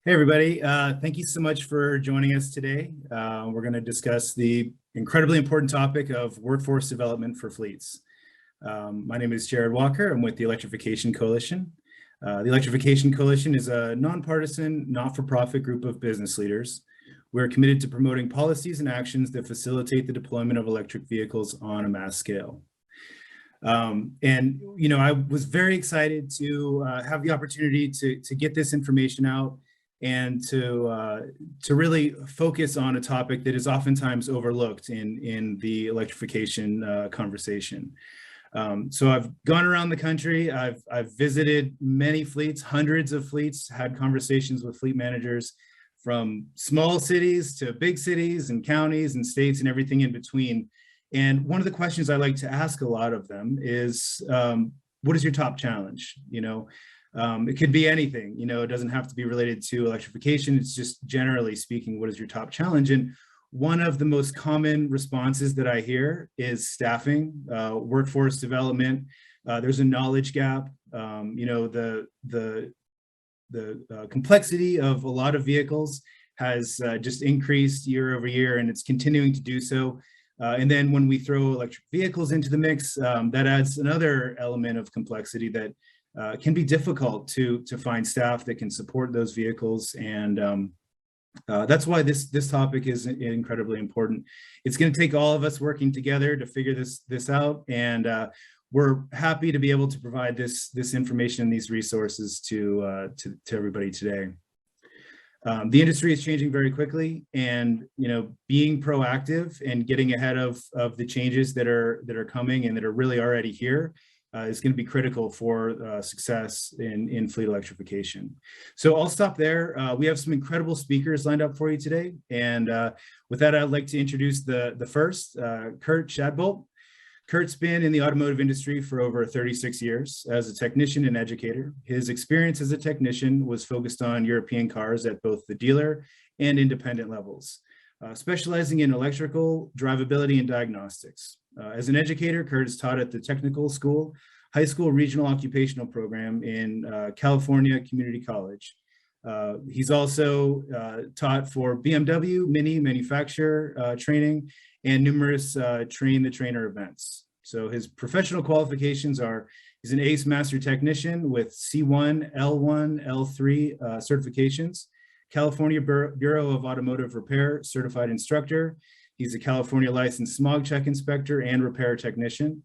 Hey, everybody. Thank you so much for joining us today. We're going to discuss the incredibly important topic of workforce development for fleets. My name is Jared Walker. I'm with the Electrification Coalition. The Electrification Coalition is a nonpartisan, not-for-profit group of business leaders. We're committed to promoting policies and actions that facilitate the deployment of electric vehicles on a mass scale. I was very excited to have the opportunity to get this information out and to really focus on a topic that is oftentimes overlooked in the electrification conversation. So I've gone around the country, I've visited many fleets, hundreds of fleets, had conversations with fleet managers from small cities to big cities and counties and states and everything in between. And one of the questions I like to ask a lot of them is, what is your top challenge? It could be anything, it doesn't have to be related to electrification. It's just generally speaking, what is your top challenge? And one of the most common responses that I hear is staffing, workforce development. There's a knowledge gap. The complexity of a lot of vehicles has just increased year over year, and it's continuing to do so. And then when we throw electric vehicles into the mix, that adds another element of complexity that can be difficult to find staff that can support those vehicles. And that's why this topic is incredibly important. It's going to take all of us working together to figure this out. And we're happy to be able to provide this information and these resources to everybody today. The industry is changing very quickly, and being proactive and getting ahead of the changes that are coming and that are really already here is going to be critical for success in fleet electrification. So I'll stop there. We have some incredible speakers lined up for you today, and with that, I'd like to introduce the first, Kurt Shadbolt. Kurt's been in the automotive industry for over 36 years as a technician and educator. His experience as a technician was focused on European cars at both the dealer and independent levels, specializing in electrical, drivability, and diagnostics. As an educator, Kurt has taught at the technical school, high school regional occupational program in California Community College. He's also taught for BMW, Mini manufacturer training, and numerous train the trainer events. So his professional qualifications are, he's an ACE Master Technician with C1, L1, L3 certifications, California Bureau of Automotive Repair Certified Instructor. He's a California Licensed Smog Check Inspector and Repair Technician.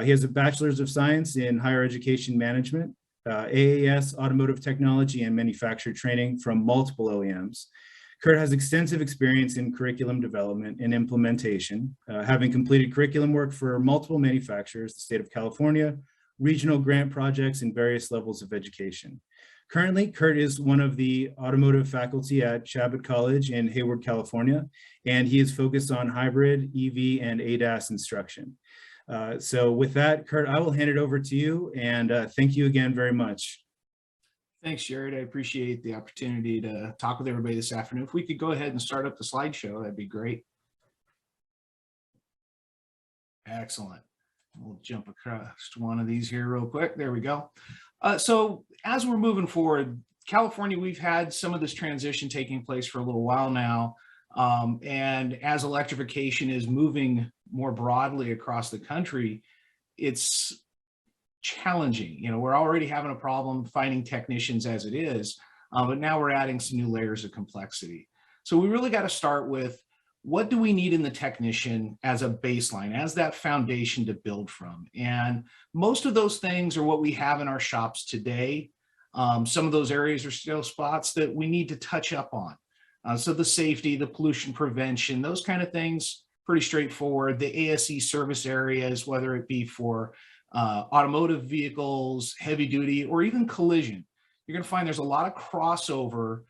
He has a Bachelor's of Science in Higher Education Management, AAS Automotive Technology and Manufacturer Training from multiple OEMs. Kurt has extensive experience in curriculum development and implementation, having completed curriculum work for multiple manufacturers, the state of California, regional grant projects, and various levels of education. Currently, Kurt is one of the automotive faculty at Chabot College in Hayward, California, and he is focused on hybrid, EV, and ADAS instruction. So with that, Kurt, I will hand it over to you, and thank you again very much. Thanks, Jared. I appreciate the opportunity to talk with everybody this afternoon. If we could go ahead and start up the slideshow, that'd be great. Excellent. We'll jump across one of these here real quick. There we go. So as we're moving forward, California, we've had some of this transition taking place for a little while now. And as electrification is moving more broadly across the country, it's challenging. We're already having a problem finding technicians as it is, but now we're adding some new layers of complexity. So we really got to start with, what do we need in the technician as a baseline, as that foundation to build from? And most of those things are what we have in our shops today. Some of those areas are still spots that we need to touch up on. So the safety, the pollution prevention, those kind of things, pretty straightforward. The ASE service areas, whether it be for automotive vehicles, heavy duty, or even collision, you're going to find there's a lot of crossover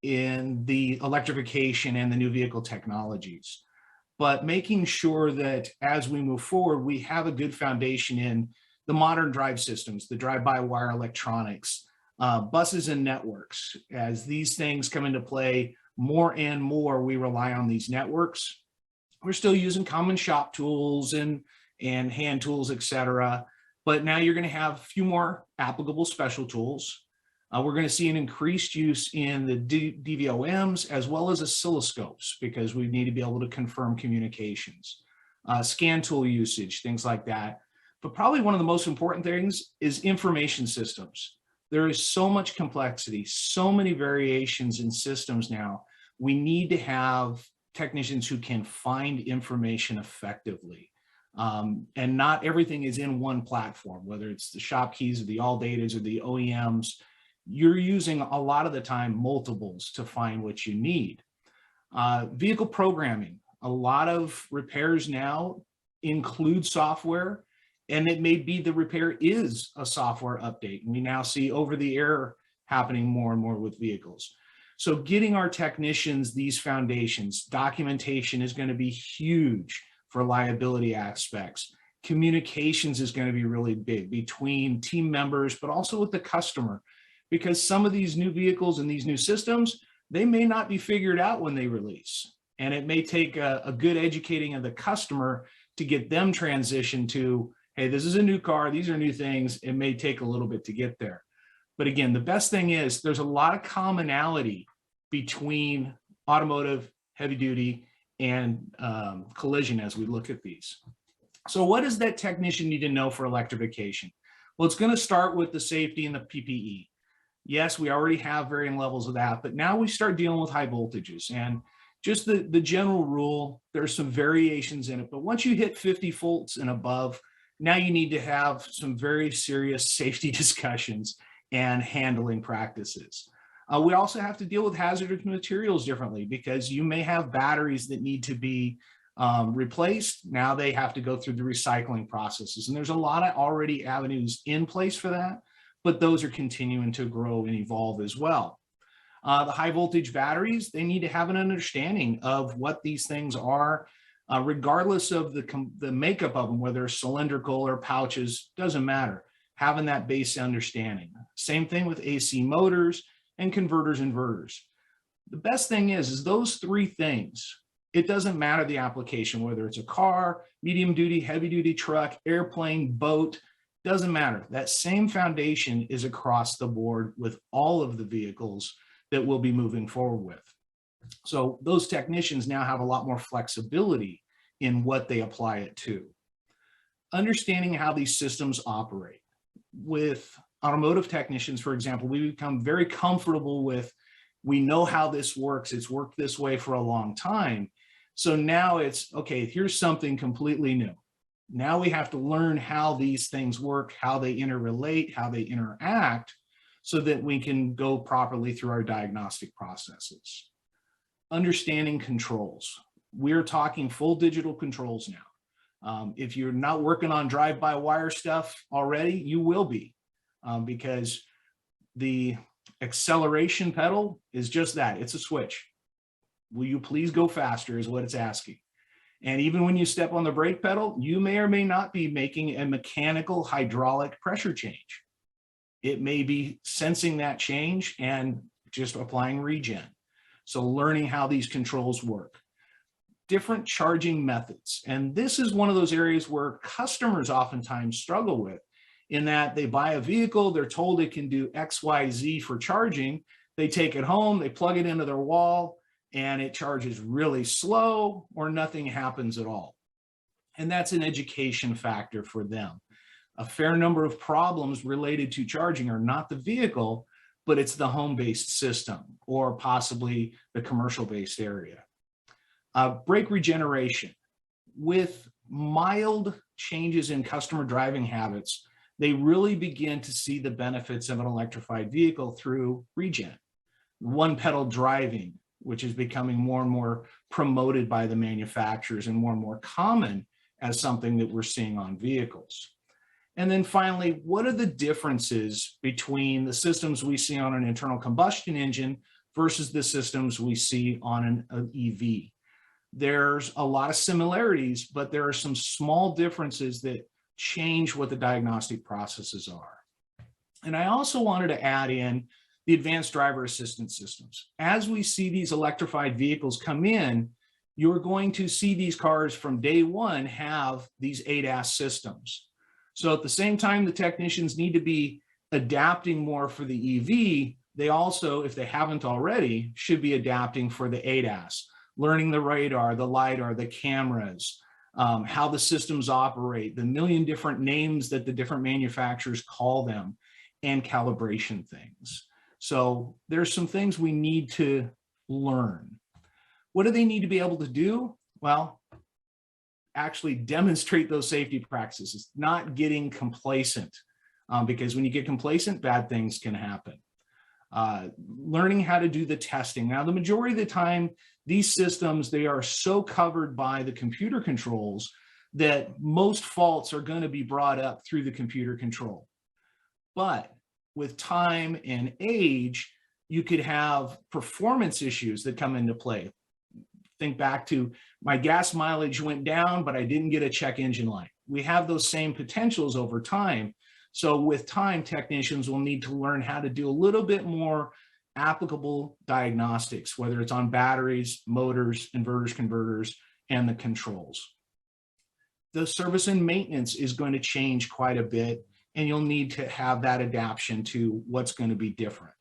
in the electrification and the new vehicle technologies. But making sure that as we move forward, we have a good foundation in the modern drive systems, the drive-by-wire electronics, buses and networks. As these things come into play, more and more we rely on these networks. We're still using common shop tools and hand tools, etc. But now you're going to have a few more applicable special tools. We're going to see an increased use in the DVOMs as well as oscilloscopes, because we need to be able to confirm communications, scan tool usage, things like that. But probably one of the most important things is information systems. There is so much complexity, so many variations in systems now. We need to have technicians who can find information effectively. And not everything is in one platform, whether it's the shop keys or the ALLDATAs or the OEMs. You're using a lot of the time multiples to find what you need. Vehicle programming. A lot of repairs now include software, and it may be the repair is a software update. We now see over the air happening more and more with vehicles. So getting our technicians these foundations, documentation is going to be huge for liability aspects. Communications is going to be really big between team members, but also with the customer, because some of these new vehicles and these new systems, they may not be figured out when they release. And it may take a good educating of the customer to get them transitioned to, hey, this is a new car, these are new things. It may take a little bit to get there. But again, the best thing is there's a lot of commonality between automotive, heavy duty, and collision as we look at these. So what does that technician need to know for electrification? Well, it's going to start with the safety and the PPE. Yes, we already have varying levels of that, but now we start dealing with high voltages. And just the general rule, there's some variations in it, but once you hit 50 volts and above, now you need to have some very serious safety discussions and handling practices. We also have to deal with hazardous materials differently, because you may have batteries that need to be replaced. Now they have to go through the recycling processes. And there's a lot of already avenues in place for that, but those are continuing to grow and evolve as well. The high voltage batteries, they need to have an understanding of what these things are, regardless of the makeup of them, whether cylindrical or pouches, doesn't matter. Having that base understanding. Same thing with AC motors and converters, inverters. The best thing is those three things, it doesn't matter the application, whether it's a car, medium duty, heavy duty truck, airplane, boat, doesn't matter. That same foundation is across the board with all of the vehicles that we'll be moving forward with. So those technicians now have a lot more flexibility in what they apply it to. Understanding how these systems operate. With automotive technicians, for example, we become very comfortable with, we know how this works. It's worked this way for a long time. So now it's, okay, here's something completely new. Now we have to learn how these things work, how they interrelate, how they interact, so that we can go properly through our diagnostic processes. Understanding controls. We're talking full digital controls now. If you're not working on drive-by-wire stuff already, you will be, because the acceleration pedal is just that. It's a switch. Will you please go faster is what it's asking. And even when you step on the brake pedal, you may or may not be making a mechanical hydraulic pressure change. It may be sensing that change and just applying regen. So learning how these controls work. Different charging methods. And this is one of those areas where customers oftentimes struggle with, in that they buy a vehicle, they're told it can do X, Y, Z for charging. They take it home, they plug it into their wall, and it charges really slow or nothing happens at all. And that's an education factor for them. A fair number of problems related to charging are not the vehicle, but it's the home-based system or possibly the commercial-based area. Brake regeneration. With mild changes in customer driving habits, they really begin to see the benefits of an electrified vehicle through regen. One pedal driving, which is becoming more and more promoted by the manufacturers and more common as something that we're seeing on vehicles. And then finally, what are the differences between the systems we see on an internal combustion engine versus the systems we see on an EV? There's a lot of similarities, but there are some small differences that change what the diagnostic processes are. And I also wanted to add in the advanced driver assistance systems. As we see these electrified vehicles come in, you're going to see these cars from day one have these ADAS systems. So at the same time, the technicians need to be adapting more for the EV, they also, if they haven't already, should be adapting for the ADAS, learning the radar, the LiDAR, the cameras, how the systems operate, the million different names that the different manufacturers call them, and calibration things. So there's some things we need to learn. What do they need to be able to do? Well, actually demonstrate those safety practices, not getting complacent, because when you get complacent, bad things can happen. Learning how to do the testing. Now, the majority of the time, these systems, they are so covered by the computer controls that most faults are going to be brought up through the computer control. But with time and age, you could have performance issues that come into play. Think back to my gas mileage went down, but I didn't get a check engine light. We have those same potentials over time. So with time, technicians will need to learn how to do a little bit more applicable diagnostics, whether it's on batteries, motors, inverters, converters, and the controls. The service and maintenance is going to change quite a bit, and you'll need to have that adaptation to what's going to be different.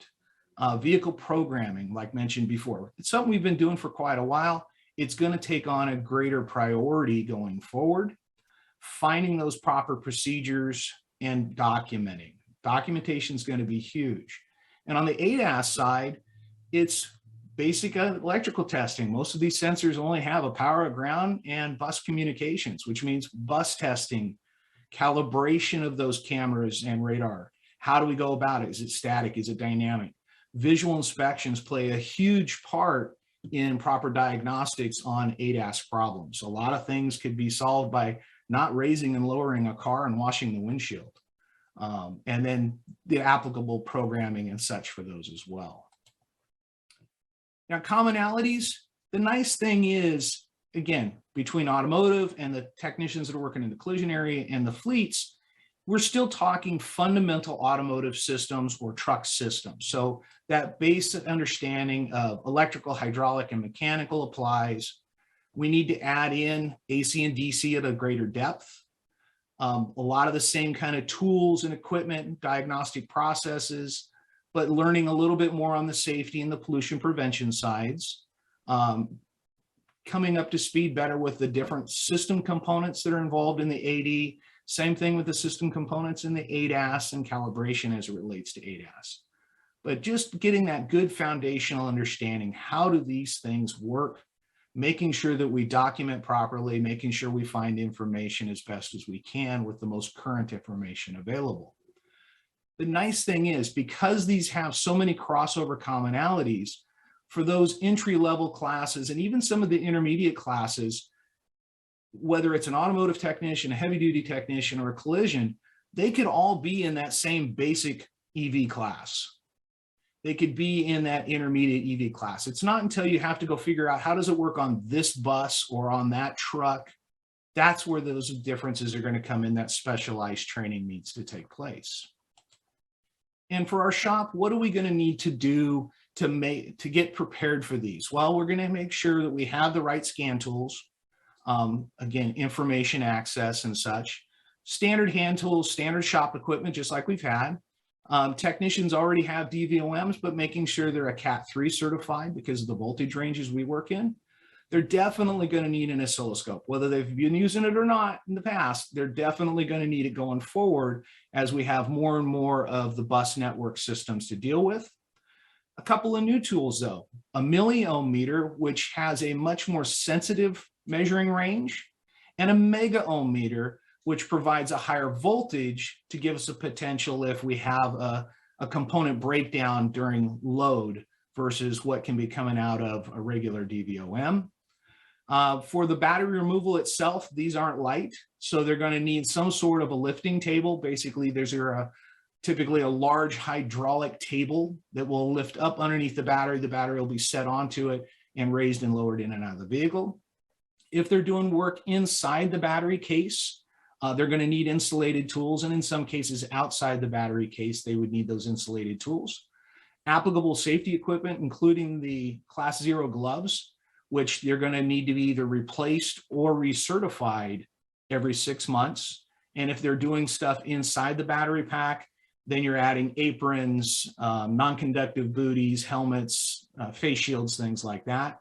Vehicle programming, like mentioned before, it's something we've been doing for quite a while. It's going to take on a greater priority going forward. Finding those proper procedures and documenting. Documentation is going to be huge. And on the ADAS side, it's basic electrical testing. Most of these sensors only have a power, ground, and bus communications, which means bus testing, calibration of those cameras and radar. How do we go about it? Is it static? Is it dynamic? Visual inspections play a huge part in proper diagnostics on ADAS problems. A lot of things could be solved by not raising and lowering a car and washing the windshield. And then the applicable programming and such for those as well. Now, commonalities, the nice thing is, again, between automotive and the technicians that are working in the collision area and the fleets, we're still talking fundamental automotive systems or truck systems. So that basic understanding of electrical, hydraulic, and mechanical applies. We need to add in AC and DC at a greater depth. A lot of the same kind of tools and equipment, diagnostic processes, but learning a little bit more on the safety and the pollution prevention sides. Coming up to speed better with the different system components that are involved in the AD. Same thing with the system components in the ADAS and calibration as it relates to ADAS. But just getting that good foundational understanding, how do these things work? Making sure that we document properly, making sure we find information as best as we can with the most current information available. The nice thing is, because these have so many crossover commonalities, for those entry-level classes and even some of the intermediate classes, whether it's an automotive technician, a heavy-duty technician, or a collision, they could all be in that same basic EV class. They could be in that intermediate EV class. It's not until you have to go figure out how does it work on this bus or on that truck. That's where those differences are going to come in. That specialized training needs to take place. And for our shop, what are we going to need to do to get prepared for these? Well, we're going to make sure that we have the right scan tools. Again, information access and such. Standard hand tools, standard shop equipment, just like we've had. Technicians already have DVOMs, but making sure they're a Cat 3 certified because of the voltage ranges we work in. They're definitely going to need an oscilloscope. Whether they've been using it or not in the past, they're definitely going to need it going forward as we have more and more of the bus network systems to deal with. A couple of new tools though, a milliohm meter, which has a much more sensitive measuring range, and a mega ohm meter, which provides a higher voltage to give us a potential if we have a component breakdown during load versus what can be coming out of a regular DVOM. For the battery removal itself, these aren't light, so they're going to need some sort of a lifting table. Basically, there's typically a large hydraulic table that will lift up underneath the battery. The battery will be set onto it and raised and lowered in and out of the vehicle. If they're doing work inside the battery case, they're going to need insulated tools, and in some cases outside the battery case, they would need those insulated tools. Applicable safety equipment, including the Class 0 gloves, which they're going to need to be either replaced or recertified every 6 months. And if they're doing stuff inside the battery pack, Then you're adding aprons, non-conductive booties, helmets, face shields, things like that.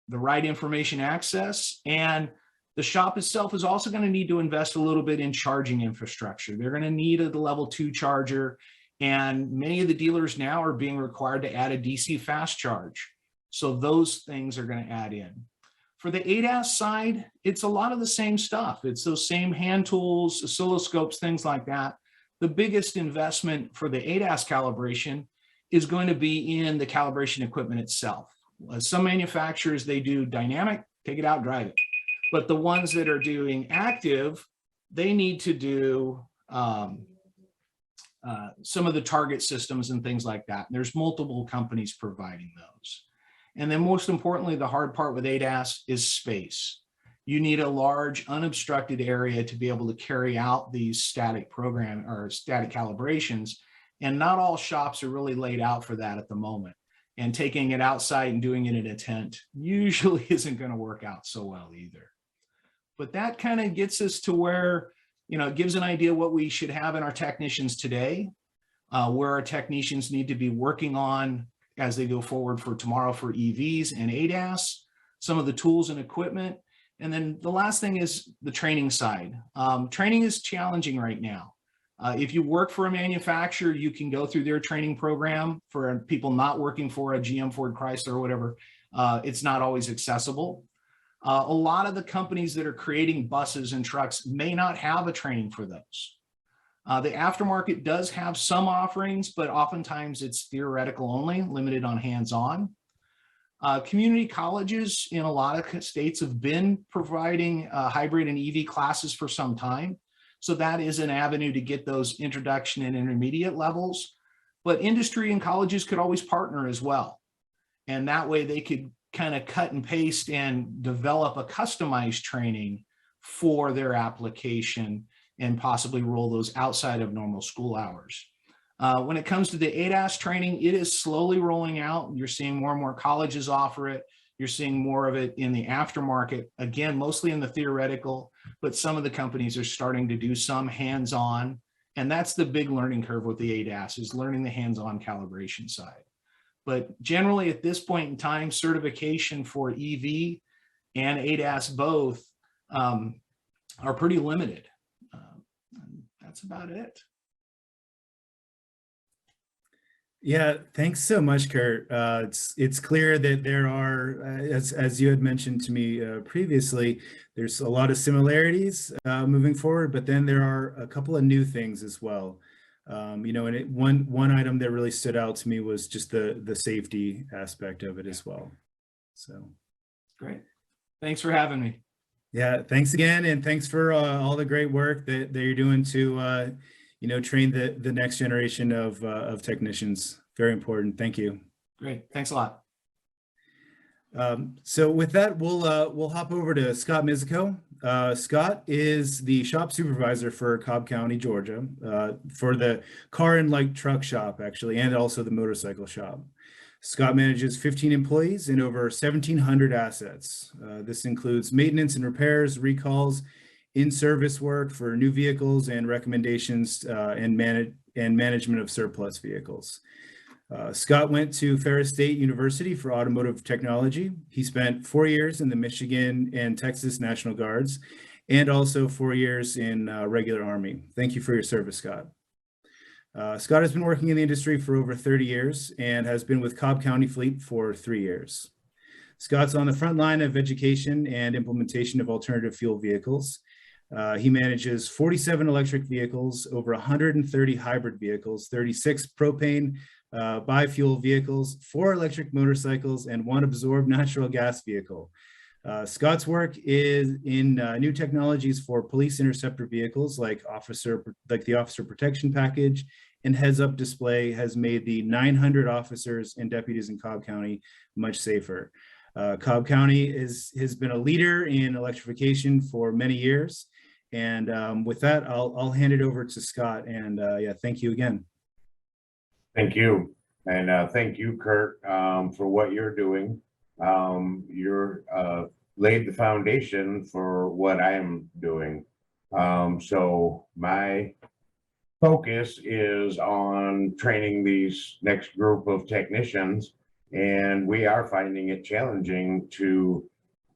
The right information access, and the shop itself is also going to need to invest a little bit in charging infrastructure. They're going to need a level 2 charger, and many of the dealers now are being required to add a DC fast charge. So those things are going to add in. For the ADAS side, it's a lot of the same stuff. It's those same hand tools, oscilloscopes, things like that. The biggest investment for the ADAS calibration is going to be in the calibration equipment itself. Some manufacturers, they do dynamic, take it out, drive it. But the ones that are doing active, they need to do some of the target systems and things like that. There's multiple companies providing those. And then most importantly, the hard part with ADAS is space. You need a large unobstructed area to be able to carry out these static program or static calibrations. And not all shops are really laid out for that at the moment. And taking it outside and doing it in a tent usually isn't going to work out so well either. But that kind of gets us to where, it gives an idea what we should have in our technicians today, where our technicians need to be working on as they go forward for tomorrow for EVs and ADAS, some of the tools and equipment. And then the last thing is the training side. Training is challenging right now. If you work for a manufacturer, you can go through their training program. For people not working for a GM, Ford, Chrysler, or whatever, it's not always accessible. A lot of the companies that are creating buses and trucks may not have a training for those. The aftermarket does have some offerings, but oftentimes it's theoretical only, limited on hands-on. Community colleges in a lot of states have been providing hybrid and EV classes for some time. So that is an avenue to get those introduction and intermediate levels. But industry and colleges could always partner as well. And that way they could kind of cut and paste and develop a customized training for their application and possibly roll those outside of normal school hours. When it comes to the ADAS training, it is slowly rolling out. You're seeing more and more colleges offer it. You're seeing more of it in the aftermarket, again, mostly in the theoretical, but some of the companies are starting to do some hands-on. And that's the big learning curve with the ADAS, is learning the hands-on calibration side. But generally at this point in time, certification for EV and ADAS both are pretty limited. That's about it. Yeah, thanks so much, Kurt. It's clear that there are, as you had mentioned to me previously, there's a lot of similarities moving forward, but then there are a couple of new things as well. And one item that really stood out to me was just the safety aspect of it as well. So great. Thanks for having me. Yeah, thanks again, and thanks for all the great work that you're doing to train the next generation of technicians. Very important. Thank you. Great. Thanks a lot. So with that, we'll hop over to Scott Mizico. Scott is the shop supervisor for Cobb County, Georgia, for the car and light truck shop, actually, and also the motorcycle shop. Scott manages 15 employees and over 1,700 assets. This includes maintenance and repairs, recalls, in-service work for new vehicles, and recommendations and management of surplus vehicles. Scott went to Ferris State University for automotive technology. He spent 4 years in the Michigan and Texas National Guards, and also 4 years in regular Army. Thank you for your service, Scott. Scott has been working in the industry for over 30 years and has been with Cobb County Fleet for 3 years. Scott's on the front line of education and implementation of alternative fuel vehicles. He manages 47 electric vehicles, over 130 hybrid vehicles, 36 propane biofuel vehicles, 4 electric motorcycles, and 1 absorbed natural gas vehicle. Scott's work is in new technologies for police interceptor vehicles like the officer protection package and heads-up display has made the 900 officers and deputies in Cobb County much safer. Cobb County has been a leader in electrification for many years. And with that, I'll hand it over to Scott. And yeah, thank you again. Thank you. And thank you, Kurt, for what you're doing. You're laid the foundation for what I am doing. So my focus is on training these next group of technicians, and we are finding it challenging to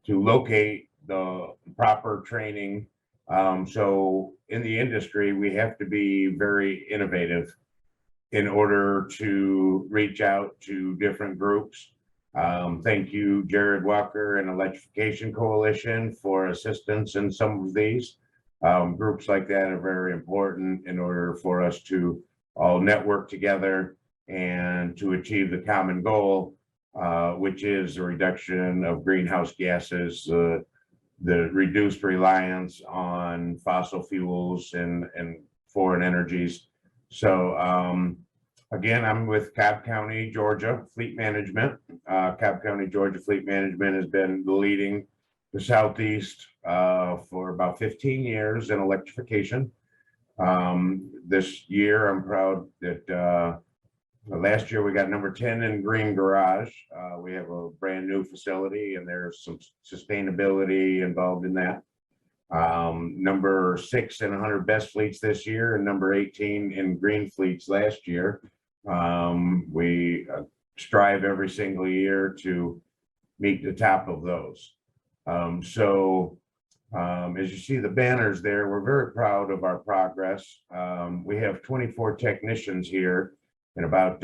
locate the proper training. So in the industry, we have to be very innovative in order to reach out to different groups. Thank you, Jared Walker and Electrification Coalition, for assistance in some of these. Groups like that are very important in order for us to all network together and to achieve the common goal, which is a reduction of greenhouse gases, the reduced reliance on fossil fuels and foreign energies. So again, I'm with Cobb County, Georgia Fleet Management. Cobb County, Georgia Fleet Management has been leading the Southeast for about 15 years in electrification. This year, I'm proud that last year we got number 10 in Green Garage. We have a brand new facility and there's some sustainability involved in that. Number 6 in 100 best fleets this year and number 18 in green fleets last year. We strive every single year to meet the top of those. As you see the banners there, we're very proud of our progress. We have 24 technicians here and about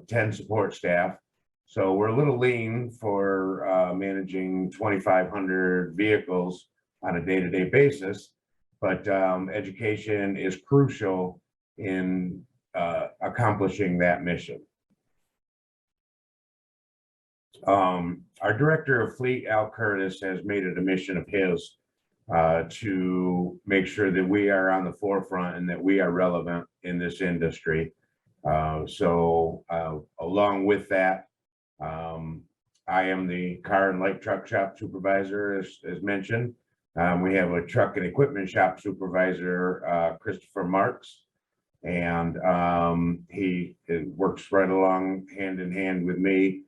10 support staff. So we're a little lean for managing 2,500 vehicles on a day-to-day basis, but education is crucial in accomplishing that mission. Our director of fleet, Al Curtis, has made it a mission of his to make sure that we are on the forefront and that we are relevant in this industry. Along with that, I am the car and light truck shop supervisor, as mentioned. We have a truck and equipment shop supervisor, Christopher Marks, and he works right along hand in hand with me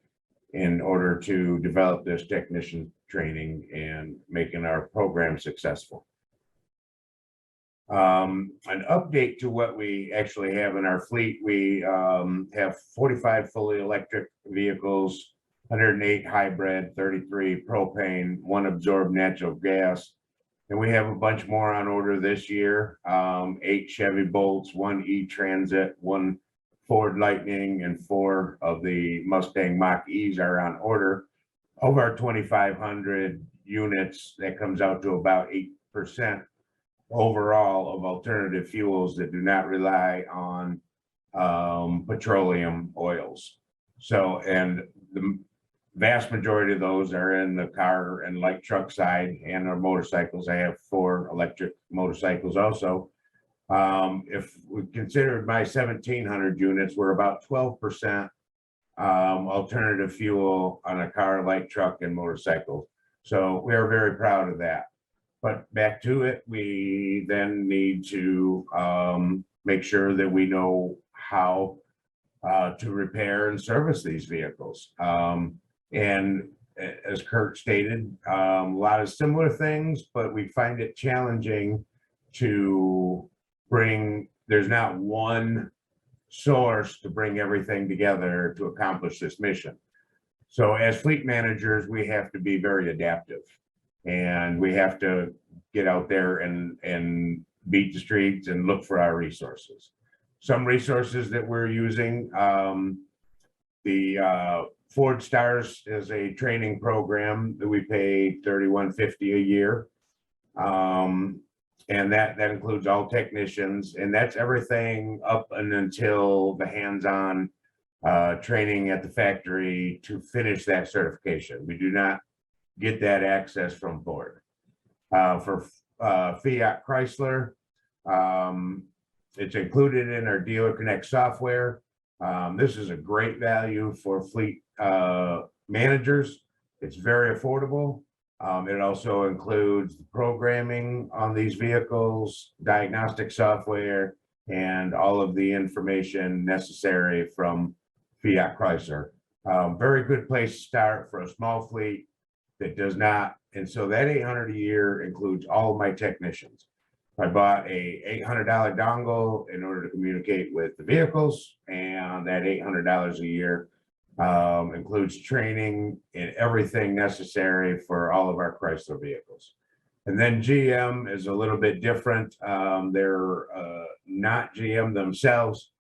in order to develop this technician training and making our program successful. An update to what we actually have in our fleet. We have 45 fully electric vehicles, 108 hybrid, 33 propane, 1 absorbed natural gas. And we have a bunch more on order this year. 8 Chevy Bolts, 1 E-Transit, 1 Ford Lightning, and 4 of the Mustang Mach-E's are on order. Of our 2,500 units, that comes out to about 8% overall of alternative fuels that do not rely on petroleum oils. So, and the vast majority of those are in the car and light truck side and our motorcycles. I have 4 electric motorcycles also. If we considered my 1,700 units, we're about 12% alternative fuel on a car, light truck, and motorcycle. So we are very proud of that. But back to it, we then need to make sure that we know how to repair and service these vehicles. And as Kurt stated, a lot of similar things, but we find it challenging to bring, there's not one source to bring everything together to accomplish this mission. So as fleet managers, we have to be very adaptive and we have to get out there and beat the streets and look for our resources. Some resources that we're using, the Ford Stars is a training program that we pay $31.50 a year. And that includes all technicians, and that's everything up and until the hands-on training at the factory to finish that certification. We do not get that access from Ford. For Fiat Chrysler, it's included in our Dealer Connect software. This is a great value for fleet managers. It's very affordable. It also includes the programming on these vehicles, diagnostic software, and all of the information necessary from Fiat Chrysler. Very good place to start for a small fleet that does not, and so that $800 a year includes all of my technicians. I bought a $800 dongle in order to communicate with the vehicles, and that $800 a year includes training and everything necessary for all of our Chrysler vehicles. And then GM is a little bit different. They're not GM themselves,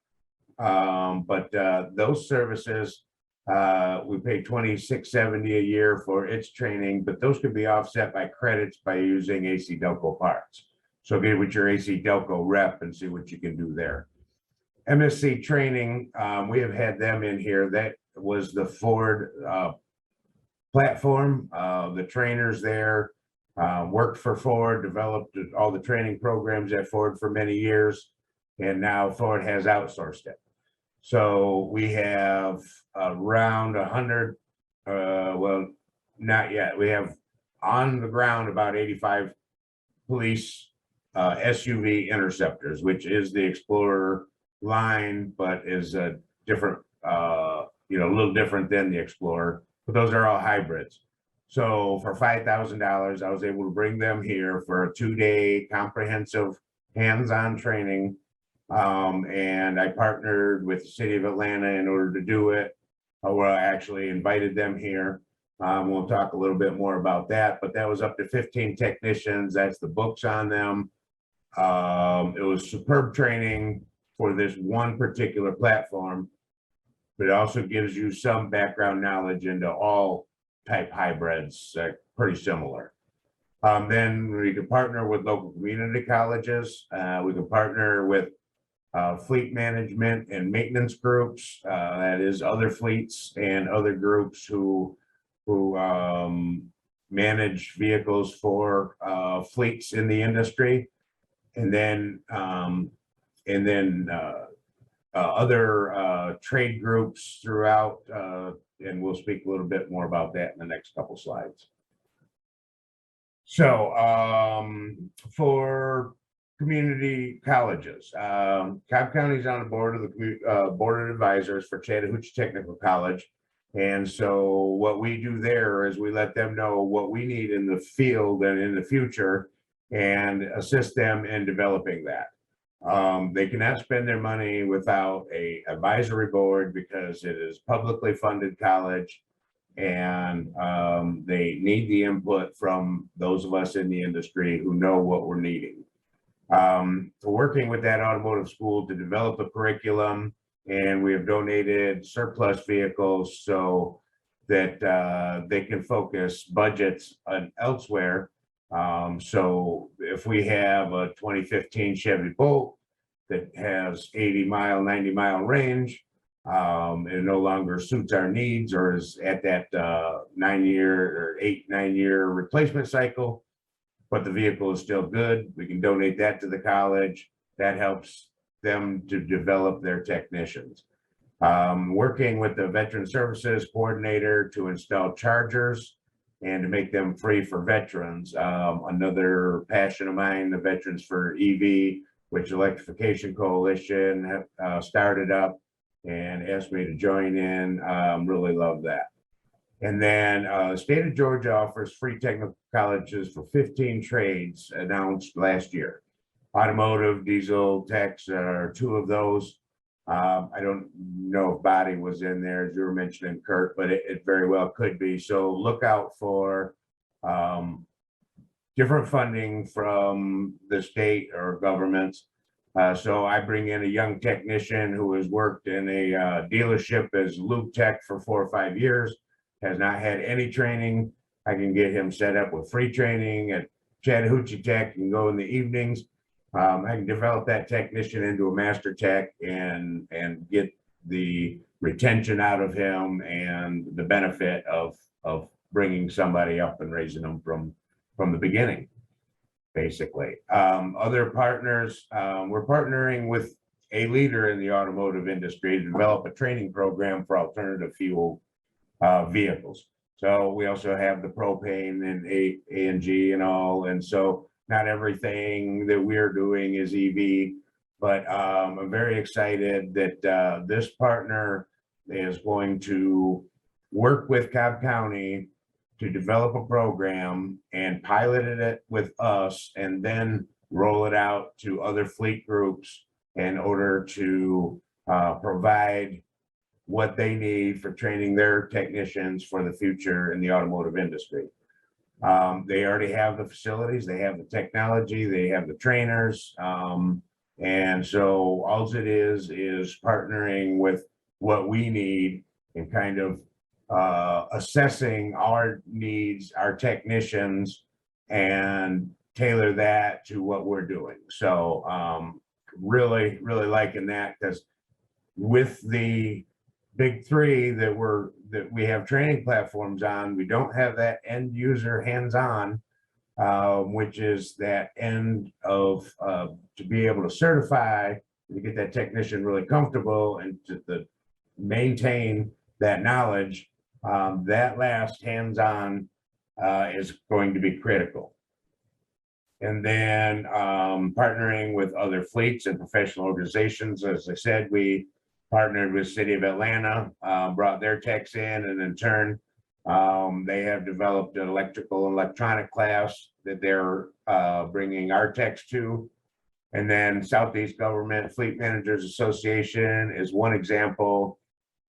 but those services, we pay $26.70 a year for its training, but those can be offset by credits by using AC Delco parts. So get with your AC Delco rep and see what you can do there. MSC training, we have had them in here. That was the Ford platform. The trainers there worked for Ford, developed all the training programs at Ford for many years, and now Ford has outsourced it. So we have around 100, well, not yet. We have on the ground about 85 police SUV interceptors, which is the Explorer line, but is a different, a little different than the Explorer, but those are all hybrids. So for $5,000, I was able to bring them here for a 2-day comprehensive hands-on training. And I partnered with the city of Atlanta in order to do it. Or I actually invited them here. We'll talk a little bit more about that, but that was up to 15 technicians. That's the books on them. It was superb training for this one particular platform, but it also gives you some background knowledge into all type hybrids, pretty similar. Then we can partner with local community colleges. We can partner with fleet management and maintenance groups, that is other fleets and other groups who manage vehicles for fleets in the industry, and then other trade groups throughout, and we'll speak a little bit more about that in the next couple slides. So for community colleges, Cobb County is on the board of the board of advisors for Chattahoochee Technical College. And so what we do there is we let them know what we need in the field and in the future and assist them in developing that. They cannot spend their money without an advisory board because it is publicly funded college, and they need the input from those of us in the industry who know what we're needing. Working with that automotive school to develop a curriculum, and we have donated surplus vehicles so that they can focus budgets on elsewhere. So if we have a 2015 Chevy Bolt that has 80-mile, 90-mile range, it no longer suits our needs or is at that 9-year or 8-9-year replacement cycle, but the vehicle is still good, we can donate that to the college. That helps them to develop their technicians. Working with the Veteran Services Coordinator to install chargers and to make them free for veterans. Another passion of mine, the Veterans for EV, which Electrification Coalition started up and asked me to join in. Really love that. And then the state of Georgia offers free technical colleges for 15 trades announced last year. Automotive, diesel, techs are 2 of those. I don't know if body was in there, as you were mentioning, Kurt, but it very well could be. So look out for different funding from the state or governments. So I bring in a young technician who has worked in a dealership as lube tech for 4 or 5 years, has not had any training. I can get him set up with free training at Chattahoochee Tech and go in the evenings. I can develop that technician into a master tech and get the retention out of him and the benefit of bringing somebody up and raising them from the beginning, basically. Other partners, we're partnering with a leader in the automotive industry to develop a training program for alternative fuel vehicles. So we also have the propane and ANG and all, and so not everything that we're doing is EV, but I'm very excited that this partner is going to work with Cobb County to develop a program and pilot it with us, and then roll it out to other fleet groups in order to provide what they need for training their technicians for the future in the automotive industry. They already have the facilities, they have the technology, they have the trainers. And so all it is partnering with what we need and kind of assessing our needs, our technicians, and tailor that to what we're doing. So really liking that, because with the big three that we have training platforms on, we don't have that end user hands-on, which is that end of to be able to certify, to get that technician really comfortable and to maintain that knowledge. That last hands-on is going to be critical. And then partnering with other fleets and professional organizations. As I said, we partnered with City of Atlanta, brought their techs in, and in turn, they have developed an electrical and electronic class that they're bringing our techs to. And then Southeast Government Fleet Managers Association is one example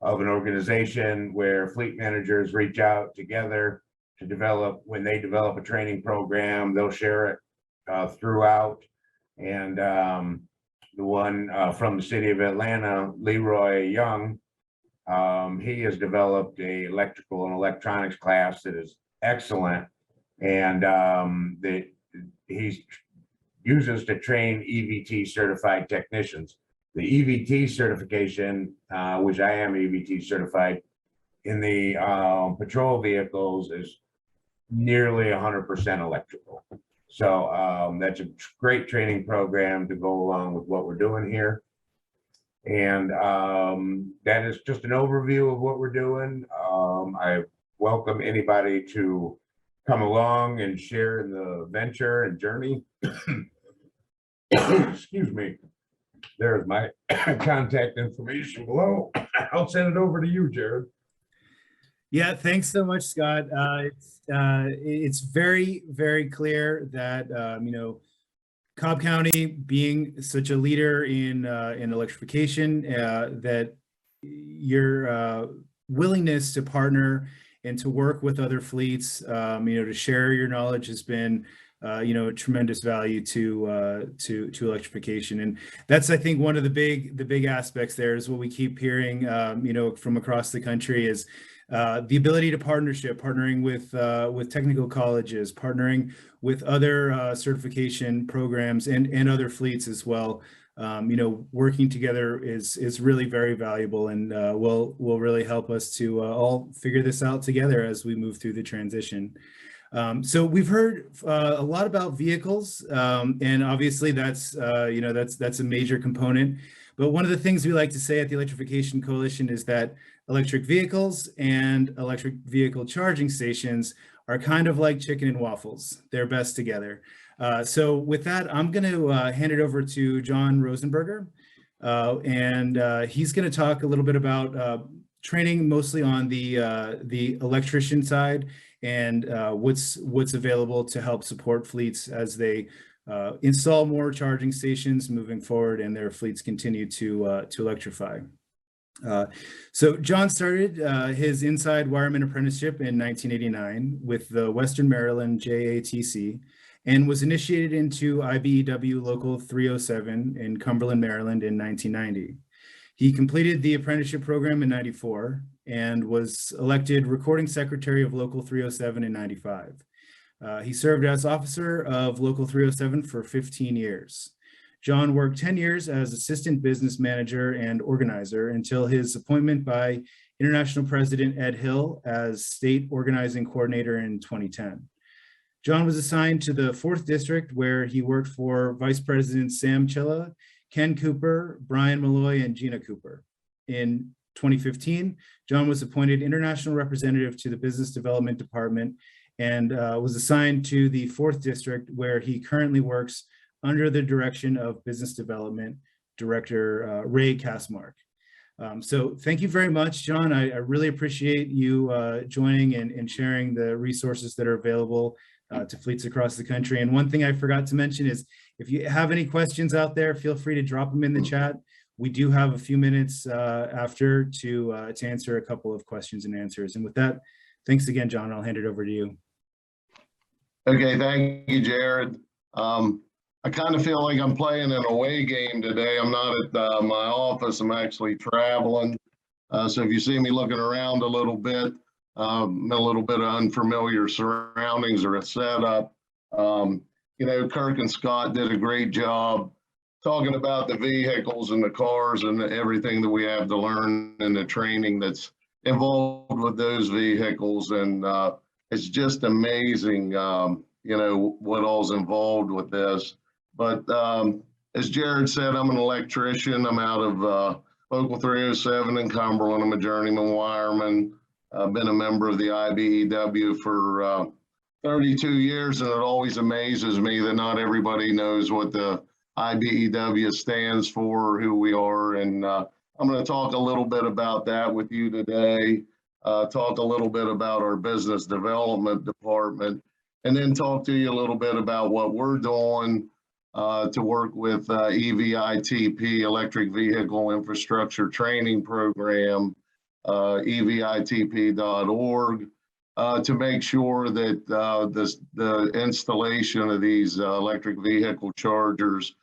of an organization where fleet managers reach out together to develop. When they develop a training program, they'll share it throughout. And the one from the City of Atlanta, Leroy Young, he has developed a electrical and electronics class that is excellent, and that he uses to train EVT certified technicians. The EVT certification, which I am EVT certified in the patrol vehicles, is nearly 100% electrical. So that's a great training program to go along with what we're doing here. And that is just an overview of what we're doing. I welcome anybody to come along and share in the venture and journey. Excuse me. There's my contact information below. I'll send it over to you, Jared. Yeah, thanks so much, Scott. It's very, very clear that Cobb County, being such a leader in electrification, that your willingness to partner and to work with other fleets, to share your knowledge has been a tremendous value to electrification. And that's, I think, one of the big aspects there is what we keep hearing, from across the country is the ability to partnering with technical colleges, partnering with other certification programs and other fleets as well. Working together is really very valuable, and will really help us to all figure this out together as we move through the transition. So we've heard a lot about vehicles, and obviously that's a major component. But one of the things we like to say at the Electrification Coalition is that electric vehicles and electric vehicle charging stations are kind of like chicken and waffles. They're best together. So with that, I'm going to hand it over to John Rosenberger, and he's going to talk a little bit about training, mostly on the electrician side, and what's available to help support fleets as they install more charging stations moving forward and their fleets continue to electrify. So John started his inside wireman apprenticeship in 1989 with the Western Maryland JATC, and was initiated into IBEW Local 307 in Cumberland, Maryland in 1990. He completed the apprenticeship program in 94 and was elected recording secretary of Local 307 in 95. He served as officer of Local 307 for 15 years. John worked 10 years as assistant business manager and organizer until his appointment by International President Ed Hill as state organizing coordinator in 2010. John was assigned to the 4th District, where he worked for Vice President Sam Chilla, Ken Cooper, Brian Malloy, and Gina Cooper. In 2015, John was appointed international representative to the Business Development Department and was assigned to the 4th District, where he currently works under the direction of Business Development Director Ray Kasmark. So thank you very much, John. I really appreciate you joining and sharing the resources that are available to fleets across the country. And one thing I forgot to mention is If you have any questions out there, feel free to drop them in the chat. We do have a few minutes after to answer a couple of questions and answers. And with that, thanks again, John. I'll hand it over to you. Okay, thank you, Jared. I kind of feel like I'm playing an away game today. I'm not at my office. I'm actually traveling. So if you see me looking around a little bit of unfamiliar surroundings or a setup, you know, Kirk and Scott did a great job talking about the vehicles and the cars and everything that we have to learn and the training that's involved with those vehicles. And it's just amazing, you know, what all's involved with this. But as Jared said, I'm an electrician. I'm out of Local 307 in Cumberland. I'm a journeyman wireman. I've been a member of the IBEW for 32 years, and it always amazes me that not everybody knows what the IBEW stands for, who we are. And I'm going to talk a little bit about that with you today, talk a little bit about our business development department, and then talk to you a little bit about what we're doing to work with EVITP, Electric Vehicle Infrastructure Training Program, EVITP.org, to make sure that the installation of these electric vehicle chargers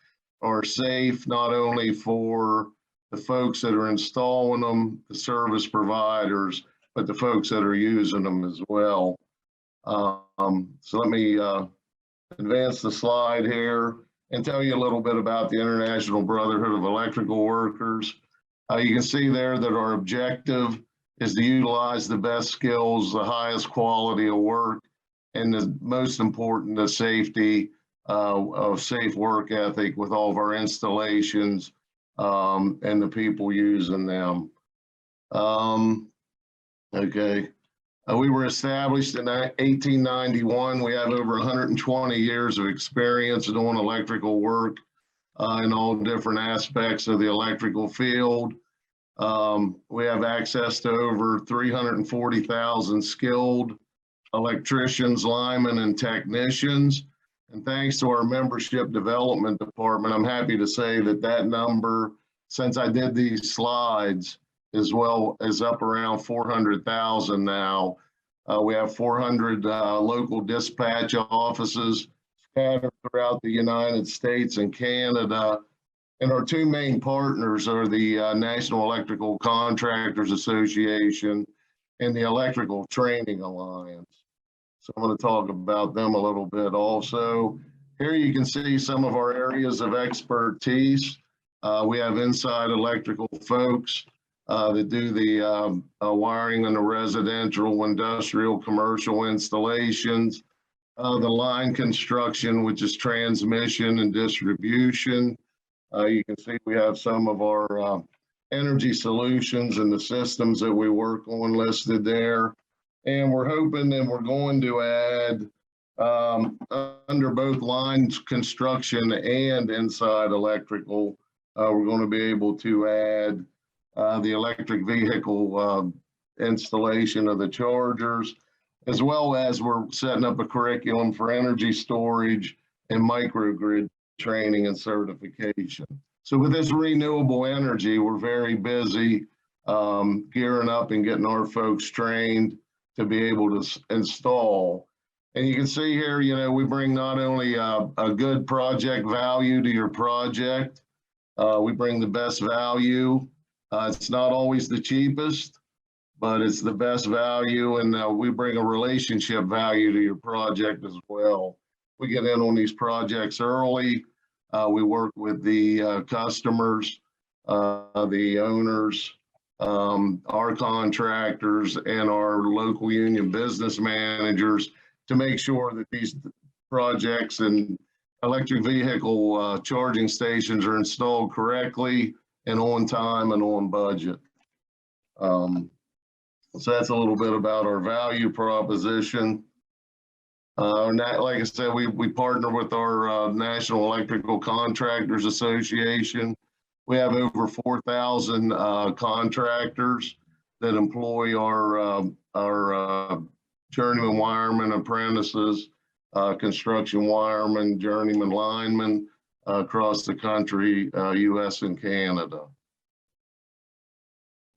are safe, not only for the folks that are installing them, the service providers, but the folks that are using them as well. So let me advance the slide here and tell you a little bit about the International Brotherhood of Electrical Workers. You can see there that our objective is to utilize the best skills, the highest quality of work, and the most important, the safety of safe work ethic with all of our installations and the people using them. Okay. We were established in 1891. We have over 120 years of experience doing electrical work in all different aspects of the electrical field. We have access to over 340,000 skilled electricians, linemen, and technicians. And thanks to our membership development department, I'm happy to say that that number, since I did these slides, as well as up around 400,000 now. We have 400 local dispatch offices scattered throughout the United States and Canada. And our two main partners are the National Electrical Contractors Association and the Electrical Training Alliance. So I'm going to talk about them a little bit also. Here you can see some of our areas of expertise. We have inside electrical folks that do the wiring in the residential, industrial, commercial installations, the line construction, which is transmission and distribution. You can see we have some of our energy solutions and the systems that we work on listed there. And we're hoping that we're going to add under both lines construction and inside electrical, we're going to be able to add the electric vehicle installation of the chargers, as well as we're setting up a curriculum for energy storage and microgrid training and certification. So with this renewable energy, we're very busy gearing up and getting our folks trained to be able to install. And you can see here, you know, we bring not only a good project value to your project, we bring the best value. It's not always the cheapest, but it's the best value, and we bring a relationship value to your project as well. We get in on these projects early. We work with the customers, the owners, our contractors, and our local union business managers to make sure that these projects and electric vehicle charging stations are installed correctly and on time and on budget. So that's a little bit about our value proposition. Like I said, we partner with our National Electrical Contractors Association. We have over 4,000 contractors that employ our journeyman wiremen, apprentices, construction wiremen, journeyman linemen, across the country, US and Canada.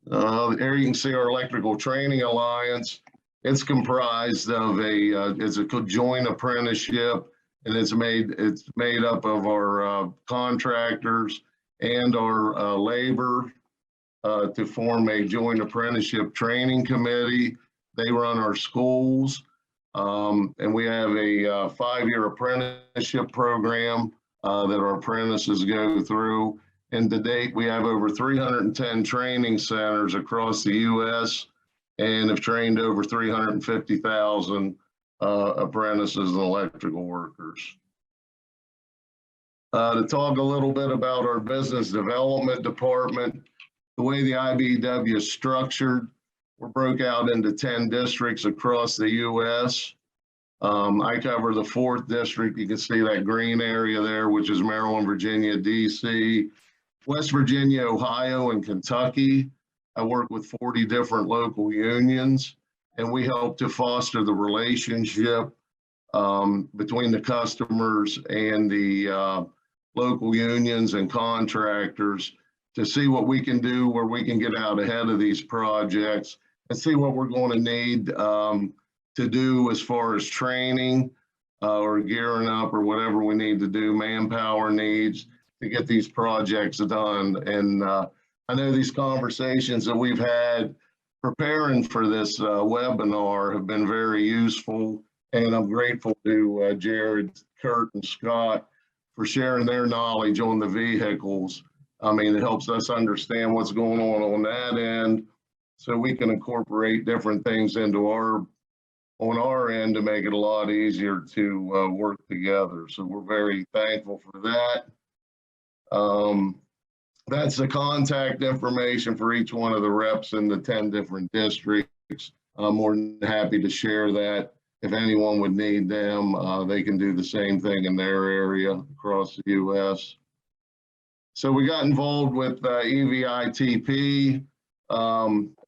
There you can see our Electrical Training Alliance. It's comprised of it's a joint apprenticeship, and it's made up of our contractors and our labor to form a joint apprenticeship training committee. They run our schools, and we have a 5-year apprenticeship program that our apprentices go through. And to date, we have over 310 training centers across the U.S. and have trained over 350,000 apprentices and electrical workers. To talk a little bit about our business development department, the way the IBEW is structured, we're broke out into 10 districts across the U.S. I cover the 4th district. You can see that green area there, which is Maryland, Virginia, DC, West Virginia, Ohio, and Kentucky. I work with 40 different local unions, and we help to foster the relationship between the customers and the local unions and contractors to see what we can do, where we can get out ahead of these projects and see what we're going to need to do as far as training or gearing up or whatever we need to do, manpower needs to get these projects done. And I know these conversations that we've had preparing for this webinar have been very useful, and I'm grateful to Jared, Kurt, and Scott for sharing their knowledge on the vehicles. I mean, it helps us understand what's going on that end, so we can incorporate different things into on our end to make it a lot easier to work together. So we're very thankful for that. That's the contact information for each one of the reps in the 10 different districts. I'm more than happy to share that. If anyone would need them, they can do the same thing in their area across the U.S. So we got involved with EVITP.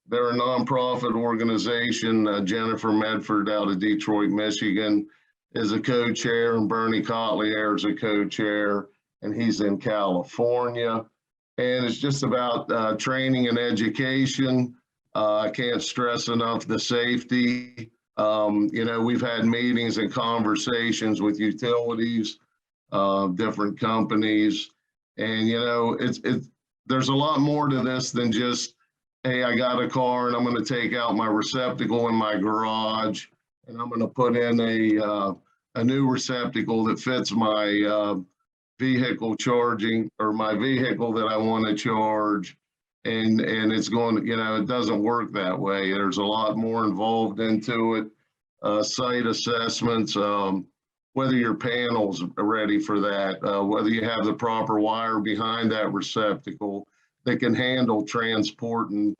They're a nonprofit organization. Jennifer Medford out of Detroit, Michigan is a co-chair, and Bernie Cotlier is a co-chair, and he's in California. And it's just about training and education. I can't stress enough the safety. You know, we've had meetings and conversations with utilities, different companies, and you know, there's a lot more to this than just, hey, I got a car and I'm going to take out my receptacle in my garage and I'm going to put in a new receptacle that fits my vehicle charging, or my vehicle that I want to charge. And it's going to, you know, it doesn't work that way. There's a lot more involved into it. Site assessments, whether your panels are ready for that, whether you have the proper wire behind that receptacle that can handle transporting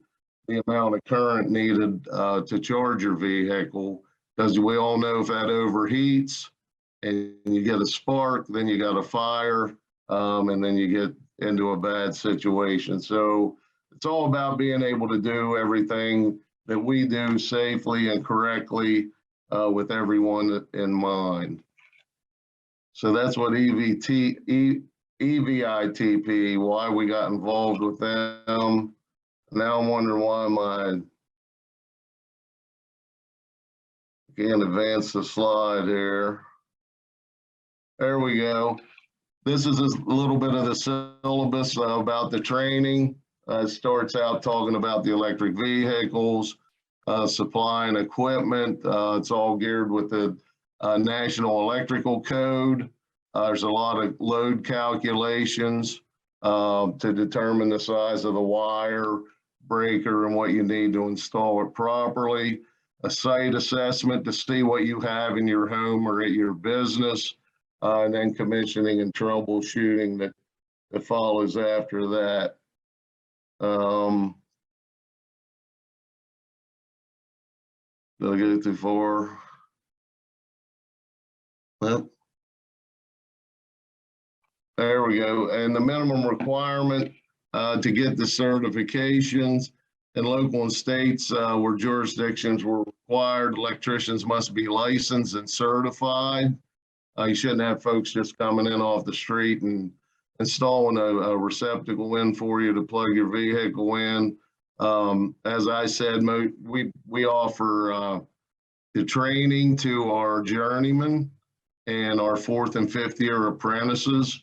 the amount of current needed to charge your vehicle. Because we all know if that overheats and you get a spark, then you got a fire, and then you get into a bad situation. So it's all about being able to do everything that we do safely and correctly with everyone in mind. So that's what EVITP, why we got involved with them. Now I'm wondering why can't advance the slide here. There we go. This is a little bit of the syllabus about the training. It starts out talking about the electric vehicles, supply and equipment. It's all geared with the National Electrical Code. There's a lot of load calculations to determine the size of the wire, breaker, and what you need to install it properly. A site assessment to see what you have in your home or at your business, and then commissioning and troubleshooting that follows after that. Did I go too far? Well, there we go. And the minimum requirement to get the certifications in local and states where jurisdictions were required, electricians must be licensed and certified. You shouldn't have folks just coming in off the street and installing a receptacle in for you to plug your vehicle in. As I said, we offer the training to our journeymen and our 4th and 5th year apprentices.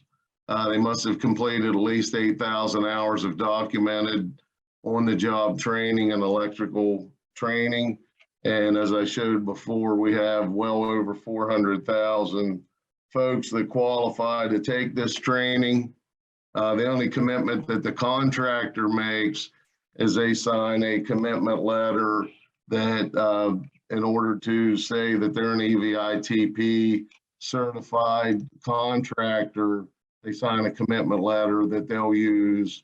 They must have completed at least 8,000 hours of documented on-the-job training and electrical training. And as I showed before, we have well over 400,000 folks that qualify to take this training. The only commitment that the contractor makes is they sign a commitment letter that in order to say that they're an EVITP certified contractor, they sign a commitment letter that they'll use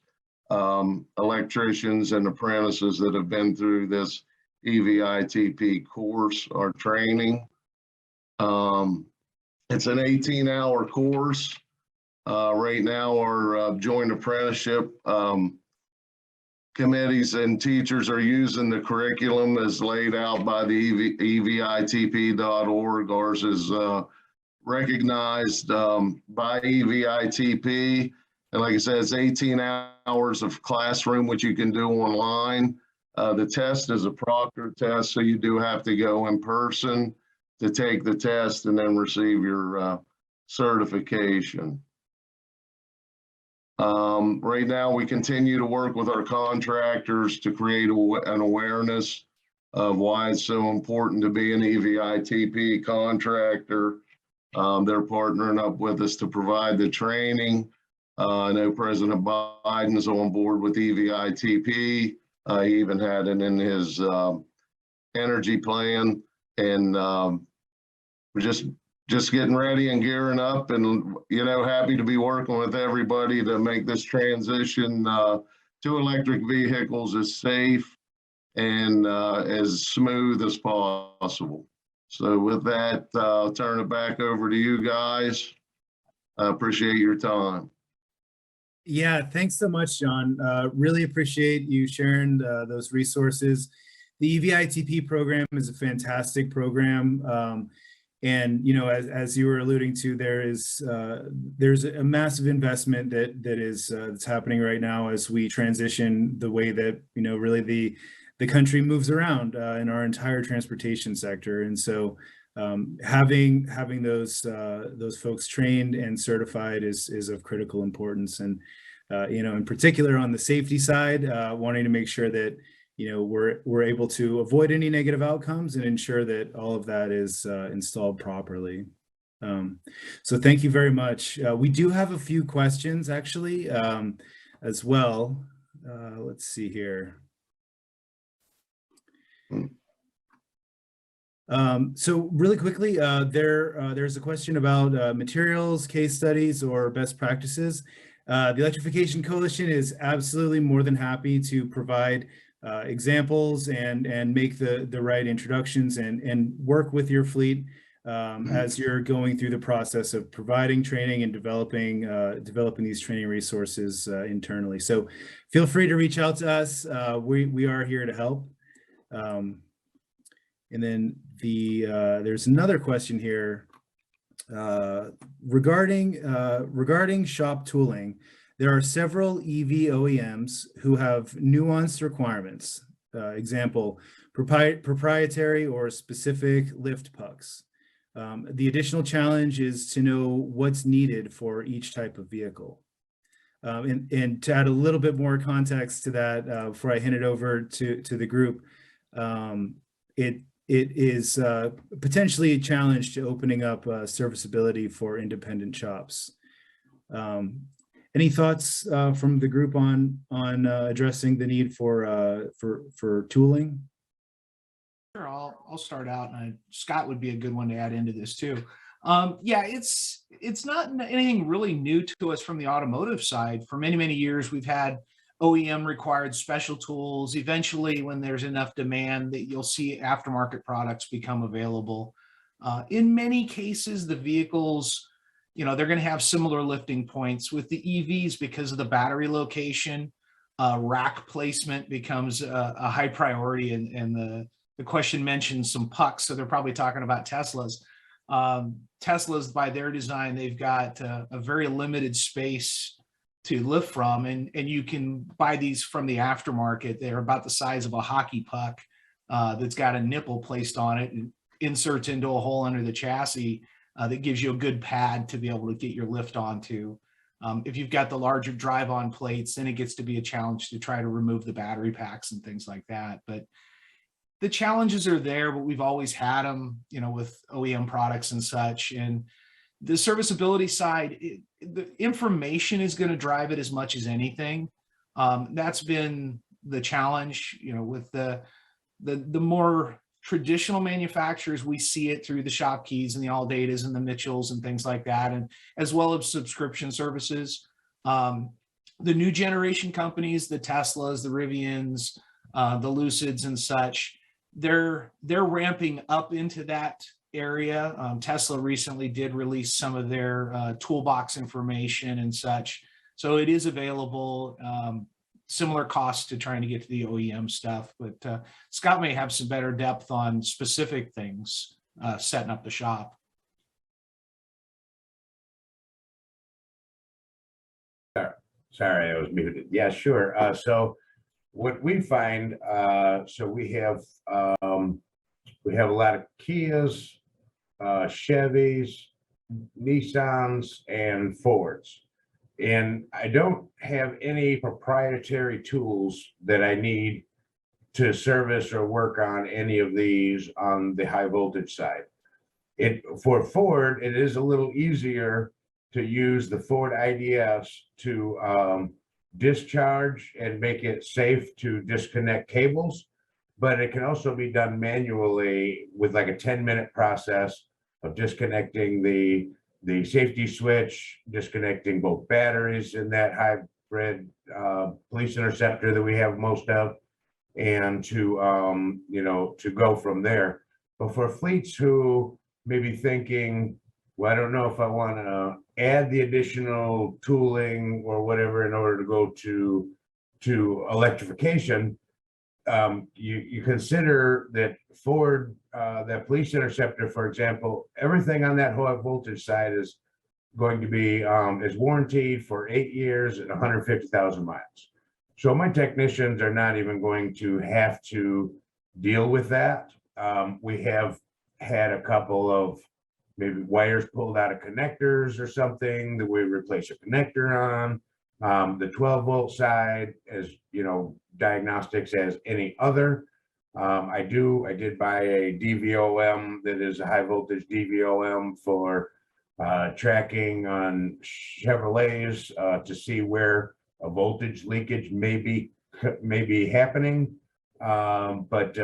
electricians and apprentices that have been through this EVITP course or training. It's an 18-hour course. Right now, our joint apprenticeship committees and teachers are using the curriculum as laid out by the EVITP.org. Ours is recognized by EVITP. And like I said, it's 18 hours of classroom, which you can do online. The test is a proctored test, so you do have to go in person to take the test and then receive your certification. Right now, we continue to work with our contractors to create an awareness of why it's so important to be an EVITP contractor. They're partnering up with us to provide the training. I know President Biden is on board with EVITP. He even had it in his energy plan, and we're just getting ready and gearing up, and happy to be working with everybody to make this transition to electric vehicles as safe and as smooth as possible. So with that, I'll turn it back over to you guys. I appreciate your time. Yeah, thanks so much, John. Really appreciate you sharing those resources. The EVITP program is a fantastic program. And as you were alluding to, there's a massive investment that's happening right now as we transition the way that really the country moves around in our entire transportation sector. And so having those folks trained and certified is of critical importance. And in particular on the safety side, wanting to make sure that we're able to avoid any negative outcomes and ensure that all of that is installed properly. So thank you very much. We do have a few questions actually as well. Let's see here. So really quickly, there's a question about materials, case studies, or best practices. The Electrification Coalition is absolutely more than happy to provide examples and make the right introductions and work with your fleet as you're going through the process of providing training and developing these training resources internally. So feel free to reach out to us. We are here to help. And then there's another question here regarding shop tooling. There are several EV OEMs who have nuanced requirements. Example, proprietary or specific lift pucks. The additional challenge is to know what's needed for each type of vehicle. And to add a little bit more context to that, before I hand it over to the group, it is potentially a challenge to opening up serviceability for independent shops. Any thoughts from the group on addressing the need for tooling? Sure, I'll start out, and Scott would be a good one to add into this too. Yeah, it's not anything really new to us from the automotive side. For many years, we've had OEM required special tools. Eventually, when there's enough demand, that you'll see aftermarket products become available. In many cases, the vehicles, they're going to have similar lifting points. With the EVs, because of the battery location, rack placement becomes a high priority. And the question mentioned some pucks, so they're probably talking about Teslas. Tesla's, by their design, they've got a very limited space to lift from, and you can buy these from the aftermarket. They're about the size of a hockey puck, that's got a nipple placed on it and inserts into a hole under the chassis, that gives you a good pad to be able to get your lift onto. If you've got the larger drive-on plates, then it gets to be a challenge to try to remove the battery packs and things like that. But the challenges are there, but we've always had them, you know, with OEM products and such. And the serviceability side, the information is going to drive it as much as anything. That's been the challenge, you know, with the more traditional manufacturers. We see it through the shop keys and the AllDatas and the Mitchells and things like that, and as well as subscription services. The new generation companies, the Teslas, the Rivians, the Lucids and such, they're ramping up into that area. Tesla recently did release some of their toolbox information and such, so it is available. Similar costs to trying to get to the OEM stuff, but Scott may have some better depth on specific things setting up the shop. Sorry, I was muted. Yeah, sure. So what we find, so we have a lot of Kias, Chevys, Nissans, and Fords. And I don't have any proprietary tools that I need to service or work on any of these on the high voltage side. For Ford, it is a little easier to use the Ford IDFs to discharge and make it safe to disconnect cables, but it can also be done manually with like a 10-minute process of disconnecting the safety switch, disconnecting both batteries in that hybrid police interceptor that we have most of, and to you know, to go from there. But for fleets who may be thinking, well, I don't know if I want to add the additional tooling or whatever in order to go to electrification, you consider that Ford, that police interceptor, for example, everything on that high voltage side is going to be is warranted for 8 years and 150,000 miles. So my technicians are not even going to have to deal with that. We have had a couple of maybe wires pulled out of connectors or something that we replace a connector on. The 12-volt side, as you know, diagnostics as any other. I did buy a DVOM that is a high voltage DVOM for tracking on Chevrolets to see where a voltage leakage may be happening. But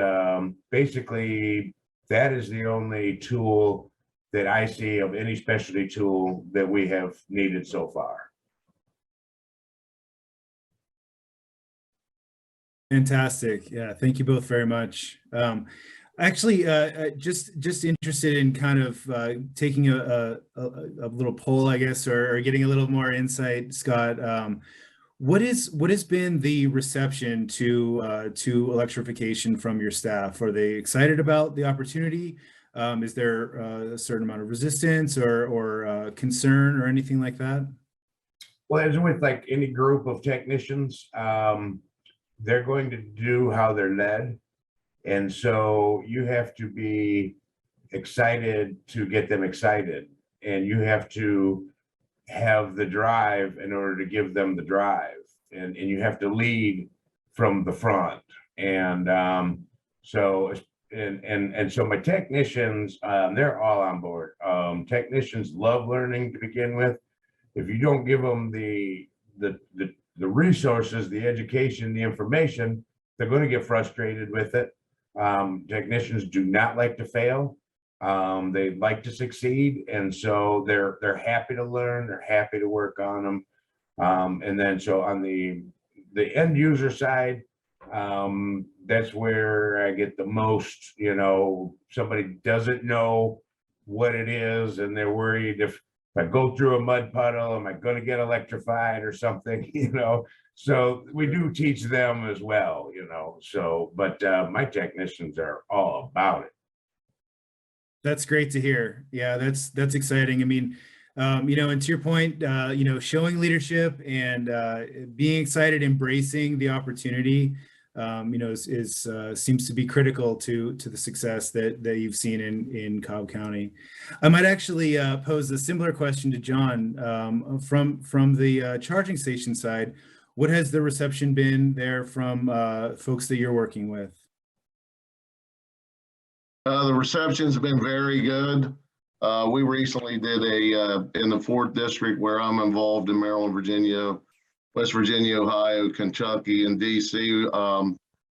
basically, that is the only tool that I see of any specialty tool that we have needed so far. Fantastic. Yeah, thank you both very much. Actually, just interested in kind of taking a little poll, I guess, or getting a little more insight, Scott. What has been the reception to electrification from your staff? Are they excited about the opportunity? Is there a certain amount of resistance or concern or anything like that? Well, as with like any group of technicians, they're going to do how they're led. And so you have to be excited to get them excited. And you have to have the drive in order to give them the drive. And you have to lead from the front. And so my technicians, they're all on board. Technicians love learning to begin with. If you don't give them the resources, the education, the information, they're going to get frustrated with it. Technicians do not like to fail. They like to succeed. And so they're happy to learn, they're happy to work on them. And then so on the end user side, that's where I get the most, you know, somebody doesn't know what it is and they're worried if I go through a mud puddle, am I going to get electrified or something, you know? So we do teach them as well, you know, so, but my technicians are all about it. That's great to hear. Yeah, that's exciting. I mean, and to your point, showing leadership and being excited, embracing the opportunity, seems to be critical to the success that you've seen in Cobb County. I might actually pose a similar question to John from the charging station side. What has the reception been there from folks that you're working with? The reception's been very good. We recently did in the 4th district where I'm involved in Maryland, Virginia, West Virginia, Ohio, Kentucky, and DC.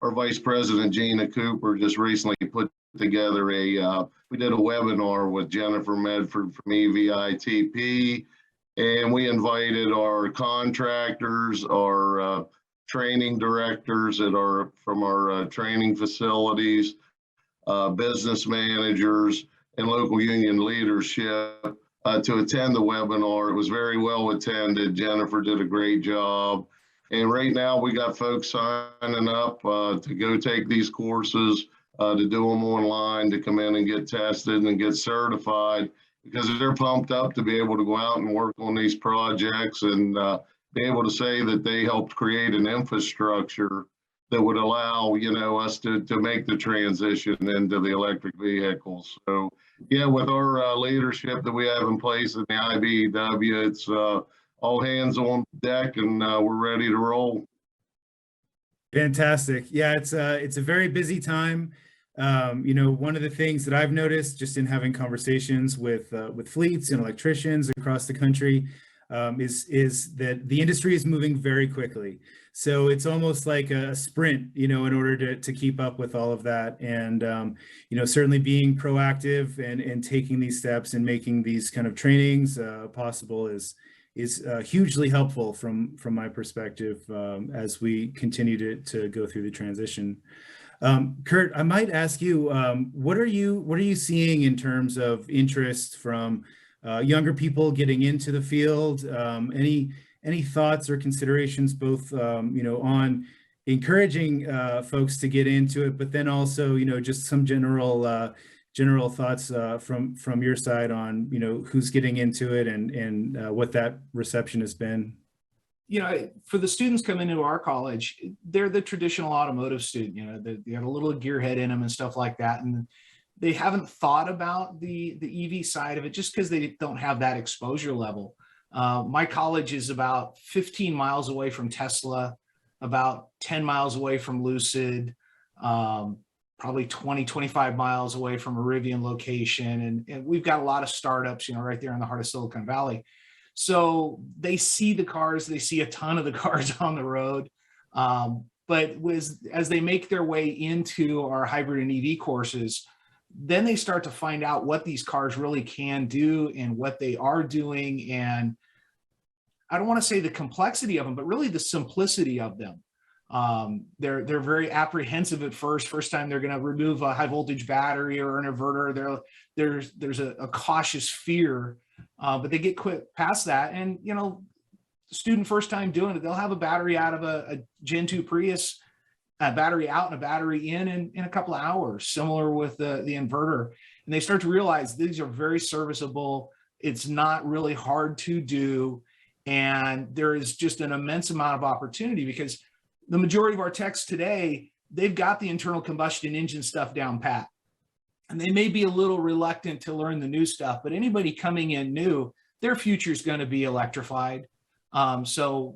Our Vice President, Gina Cooper, just recently put together we did a webinar with Jennifer Medford from EVITP, and we invited our contractors, our training directors from our training facilities, business managers, and local union leadership to attend the webinar. It was very well attended. Jennifer did a great job. And right now we got folks signing up to go take these courses, to do them online, to come in and get tested and get certified, because they're pumped up to be able to go out and work on these projects and be able to say that they helped create an infrastructure that would allow, us to make the transition into the electric vehicles. So, yeah, with our leadership that we have in place in the IBEW, it's all hands on deck, and we're ready to roll. Fantastic. Yeah, it's a very busy time. One of the things that I've noticed just in having conversations with fleets and electricians across the country is that the industry is moving very quickly. So it's almost like a sprint, in order to keep up with all of that. And, certainly being proactive and taking these steps and making these kind of trainings possible is hugely helpful from my perspective as we continue to go through the transition. Kurt, I might ask you, what are you seeing in terms of interest from younger people getting into the field? Any thoughts or considerations, both on encouraging folks to get into it, but then also just some general thoughts from your side on who's getting into it and what that reception has been? For the students coming into our college, they're the traditional automotive student. They got a little gearhead in them and stuff like that, and they haven't thought about the EV side of it just because they don't have that exposure level. My college is about 15 miles away from Tesla, about 10 miles away from Lucid, probably 25 miles away from a Rivian location. And we've got a lot of startups, right there in the heart of Silicon Valley. So they see the cars, they see a ton of the cars on the road. But as they make their way into our hybrid and EV courses, then they start to find out what these cars really can do and what they are doing. And I don't want to say the complexity of them, but really the simplicity of them. They're very apprehensive at first time they're going to remove a high voltage battery or an inverter. There's a cautious fear, but they get quick past that. And, student first time doing it, they'll have a battery out of a Gen 2 Prius, a battery out and a battery in a couple of hours, similar with the inverter. And they start to realize these are very serviceable. It's not really hard to do. And there is just an immense amount of opportunity because the majority of our techs today, they've got the internal combustion engine stuff down pat. And they may be a little reluctant to learn the new stuff, but anybody coming in new, their future is going to be electrified. So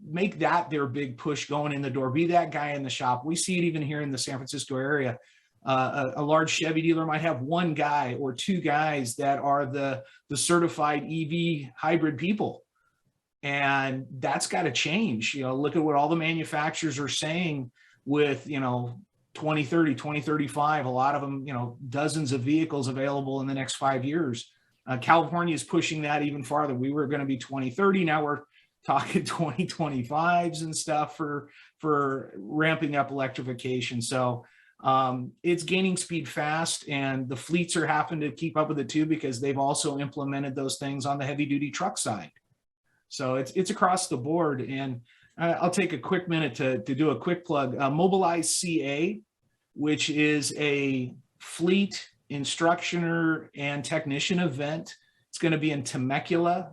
make that their big push going in the door. Be that guy in the shop. We see it even here in the San Francisco area. A large Chevy dealer might have one guy or two guys that are the certified EV hybrid people. And that's got to change. Look at what all the manufacturers are saying with, 2030, 2035, a lot of them, dozens of vehicles available in the next 5 years. California is pushing that even farther. We were going to be 2030. Now we're talking 2025s and stuff for ramping up electrification. So it's gaining speed fast, and the fleets are having to keep up with it too, because they've also implemented those things on the heavy duty truck side. So it's across the board. And I'll take a quick minute to do a quick plug. Mobilize CA, which is a fleet instructor and technician event. It's going to be in Temecula,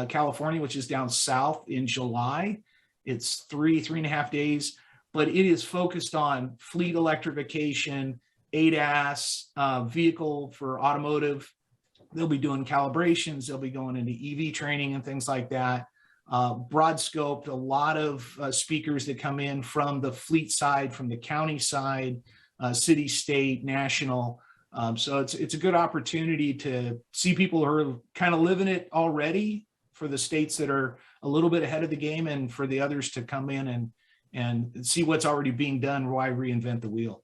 California, which is down south, in July. It's 3.5 days, but it is focused on fleet electrification, ADAS, vehicle for automotive. They'll be doing calibrations. They'll be going into EV training and things like that. Broad scope, a lot of speakers that come in from the fleet side, from the county side, city, state, national. So it's a good opportunity to see people who are kind of living it already, for the states that are a little bit ahead of the game, and for the others to come in and see what's already being done. Why reinvent the wheel?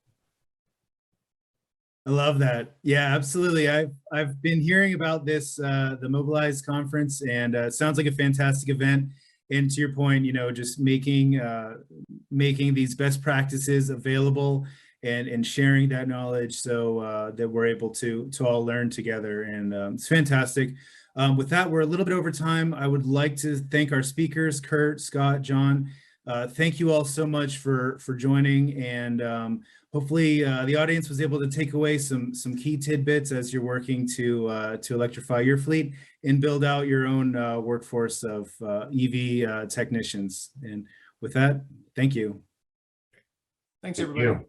I love that. Yeah, absolutely. I've been hearing about this, the Mobilize conference, and it sounds like a fantastic event. And to your point, you know, just making these best practices available and sharing that knowledge so that we're able to all learn together. And it's fantastic. With that, we're a little bit over time. I would like to thank our speakers, Kurt, Scott, John. Thank you all so much for joining, and hopefully the audience was able to take away some key tidbits as you're working to electrify your fleet and build out your own workforce of EV technicians. And with that, thank you. Thanks, Thank everybody. you.